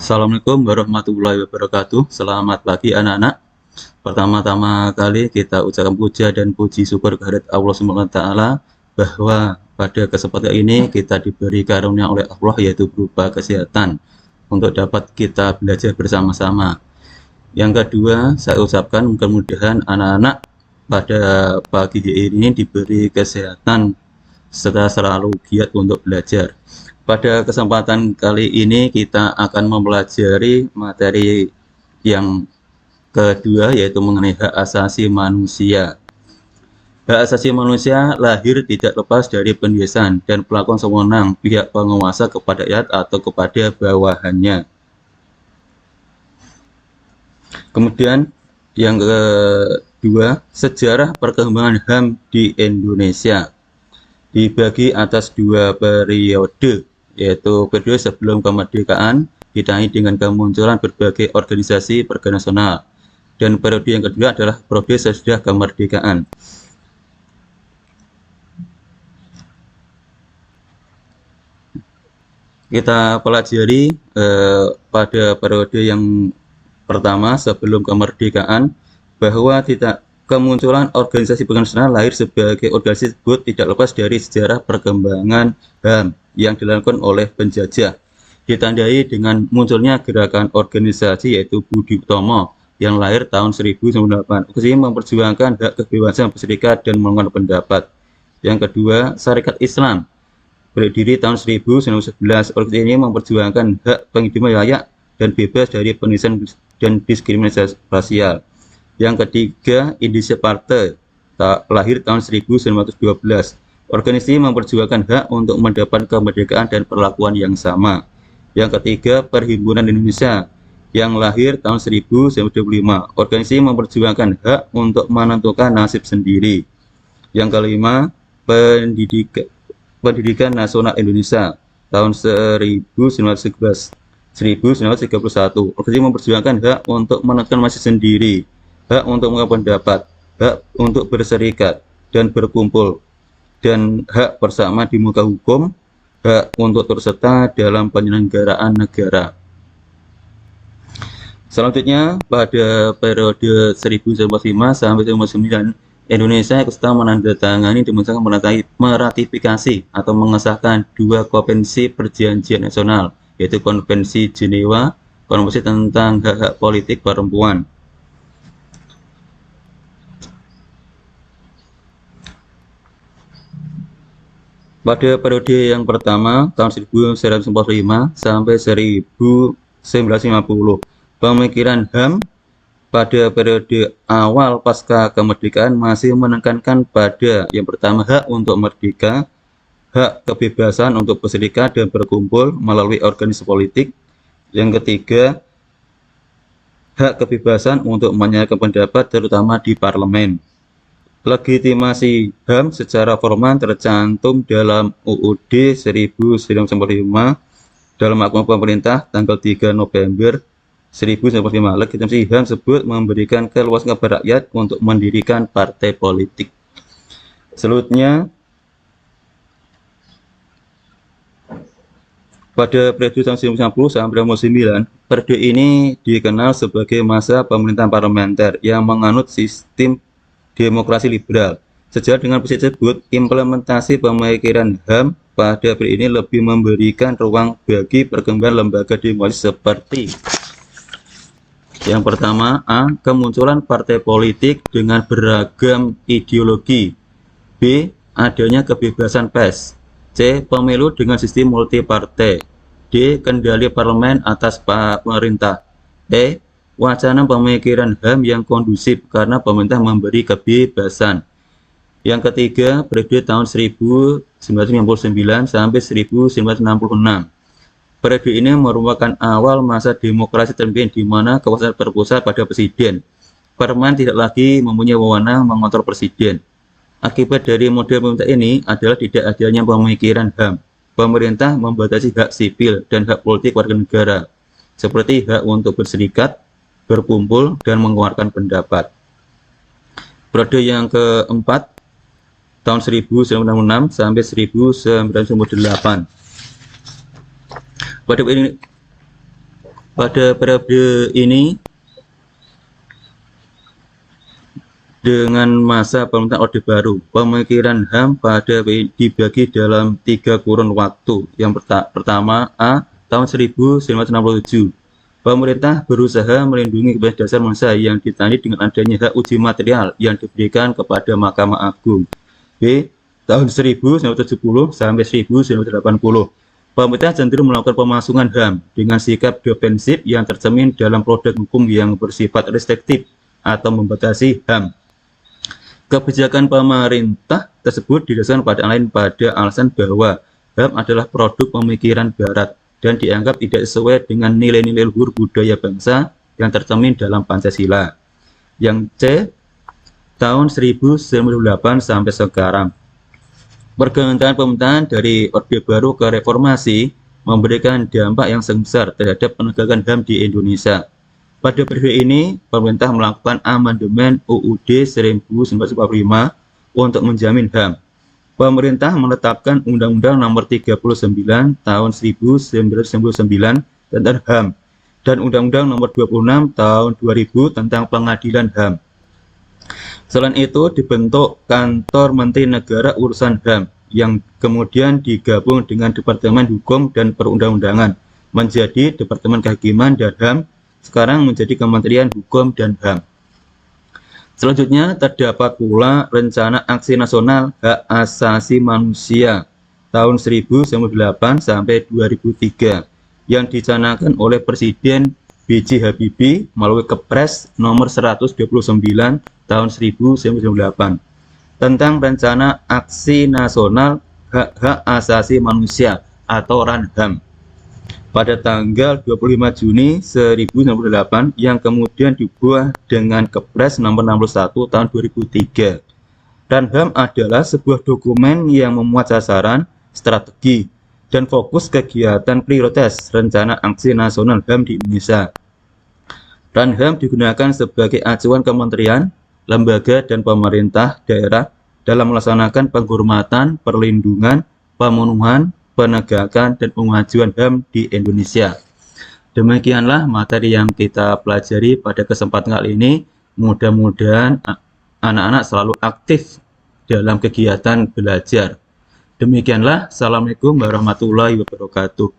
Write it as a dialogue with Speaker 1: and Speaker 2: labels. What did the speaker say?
Speaker 1: Assalamualaikum warahmatullahi wabarakatuh. Selamat pagi anak-anak. Pertama-tama kali kita ucapkan puja dan puji syukur kehadirat Allah Subhanahu wa taala bahwa pada kesempatan ini kita diberi karunia oleh Allah yaitu berupa kesehatan untuk dapat kita belajar bersama-sama. Yang kedua, saya ucapkan mudah-mudahan anak-anak pada pagi ini diberi kesehatan serta selalu giat untuk belajar. Pada kesempatan kali ini kita akan mempelajari materi yang kedua yaitu mengenai hak asasi manusia. Hak asasi manusia lahir tidak lepas dari penindasan dan perlakuan sewenang pihak penguasa kepada rakyat atau kepada bawahannya. Kemudian yang kedua, sejarah perkembangan HAM di Indonesia dibagi atas dua periode, yaitu periode sebelum kemerdekaan ditandai dengan kemunculan berbagai organisasi pergerakan nasional, dan periode yang kedua adalah periode sesudah kemerdekaan. Kita pelajari pada periode yang pertama sebelum kemerdekaan bahwa kemunculan organisasi pergerakan nasional lahir sebagai organisasi tersebut tidak lepas dari sejarah perkembangan HAM yang dilakukan oleh penjajah, ditandai dengan munculnya gerakan organisasi yaitu Budi Utomo yang lahir tahun 1908. Organisasi memperjuangkan hak kebebasan berserikat dan mengungkapkan pendapat. Yang kedua, Syarikat Islam berdiri tahun 1911. Organisasi ini memperjuangkan hak penghidupan layak dan bebas dari penindasan dan diskriminasi rasial. Yang ketiga, Indonesia Partai lahir tahun 1912. Organisasi memperjuangkan hak untuk mendapat kemerdekaan dan perlakuan yang sama. Yang ketiga, Perhimpunan Indonesia yang lahir tahun 1925. Organisasi memperjuangkan hak untuk menentukan nasib sendiri. Yang kelima, Pendidikan Nasional Indonesia tahun 1931. Organisasi memperjuangkan hak untuk menentukan nasib sendiri, hak untuk mengungkapkan pendapat, hak untuk berserikat dan berkumpul, dan hak bersama di muka hukum, hak untuk turut serta dalam penyelenggaraan negara. Selanjutnya, pada periode 1945 sampai 1949, Indonesia ikut serta menandatangani dan meratifikasi atau mengesahkan dua konvensi perjanjian nasional, yaitu Konvensi Jenewa, Konvensi tentang hak-hak politik perempuan. Pada periode yang pertama, tahun 1945 sampai 1950, pemikiran HAM pada periode awal pasca kemerdekaan masih menekankan pada yang pertama hak untuk merdeka, hak kebebasan untuk berserikat dan berkumpul melalui organisasi politik. Yang ketiga, hak kebebasan untuk menyatakan pendapat terutama di parlemen. Legitimasi HAM secara formal tercantum dalam UUD 1945 dalam akun pemerintah tanggal 3 November 1945. Legitimasi HAM tersebut memberikan keluasan kepada rakyat untuk mendirikan partai politik. Selanjutnya, pada periode tahun 1990 sampai 1999, periode ini dikenal sebagai masa pemerintahan parlementer yang menganut sistem demokrasi liberal. Sejalan dengan prinsip tersebut, implementasi pemikiran HAM pada periode ini lebih memberikan ruang bagi perkembangan lembaga demokrasi seperti yang pertama, A. Kemunculan partai politik dengan beragam ideologi. B. Adanya kebebasan pers. C. Pemilu dengan sistem multipartai. D. Kendali parlemen atas pemerintah. E. Wacana pemikiran HAM yang kondusif karena pemerintah memberi kebebasan. Yang ketiga, periode tahun 1959 sampai 1966. Periode ini merupakan awal masa demokrasi terpimpin di mana kekuasaan berpusat pada presiden. Parlemen tidak lagi mempunyai wewenang mengontrol presiden. Akibat dari model pemerintah ini adalah tidak adanya pemikiran HAM. Pemerintah membatasi hak sipil dan hak politik warga negara, seperti hak untuk berserikat, berkumpul, dan mengeluarkan pendapat. Periode yang keempat, tahun 1966 sampai 1998. Pada Pada periode ini, dengan masa pemerintahan Orde Baru, pemikiran HAM pada dibagi dalam 3 kurun waktu. Yang pertama, A. Tahun 1967. Pemerintah berusaha melindungi kebebasan dasar manusia yang ditandai dengan adanya hak uji material yang diberikan kepada Mahkamah Agung. B. Tahun 1970 sampai 1980. Pemerintah cenderung melakukan pemasungan HAM dengan sikap defensif yang tercermin dalam produk hukum yang bersifat restriktif atau membatasi HAM. Kebijakan pemerintah tersebut didasarkan pada alasan bahwa HAM adalah produk pemikiran Barat dan dianggap tidak sesuai dengan nilai-nilai luhur budaya bangsa yang tercermin dalam Pancasila. Yang C. Tahun 1998 sampai sekarang. Pergantian pemerintahan dari Orde Baru ke Reformasi memberikan dampak yang sangat besar terhadap penegakan HAM di Indonesia. Pada periode ini, pemerintah melakukan amandemen UUD 1945 untuk menjamin HAM. Pemerintah menetapkan Undang-Undang Nomor 39 Tahun 1999 tentang HAM dan Undang-Undang Nomor 26 Tahun 2000 tentang Pengadilan HAM. Selain itu, dibentuk Kantor Menteri Negara Urusan HAM yang kemudian digabung dengan Departemen Hukum dan Perundang-undangan menjadi Departemen Kehakiman dan HAM, sekarang menjadi Kementerian Hukum dan HAM. Selanjutnya, terdapat pula Rencana Aksi Nasional Hak Asasi Manusia tahun 1998 sampai 2003 yang dicanangkan oleh Presiden B.J. Habibie melalui Kepres nomor 129 tahun 1998 tentang Rencana Aksi Nasional Hak Asasi Manusia atau RAN-HAM pada tanggal 25 Juni 1998 yang kemudian diubah dengan Kepres nomor 61 tahun 2003. RAN-HAM adalah sebuah dokumen yang memuat sasaran, strategi, dan fokus kegiatan prioritas Rencana Aksi Nasional HAM di Indonesia. RAN-HAM digunakan sebagai acuan kementerian, lembaga, dan pemerintah daerah dalam melaksanakan penghormatan, perlindungan, pemenuhan, penegakan, dan pemajuan HAM di Indonesia. Demikianlah materi yang kita pelajari pada kesempatan kali ini. Mudah-mudahan anak-anak selalu aktif dalam kegiatan belajar. Demikianlah, Assalamualaikum warahmatullahi wabarakatuh.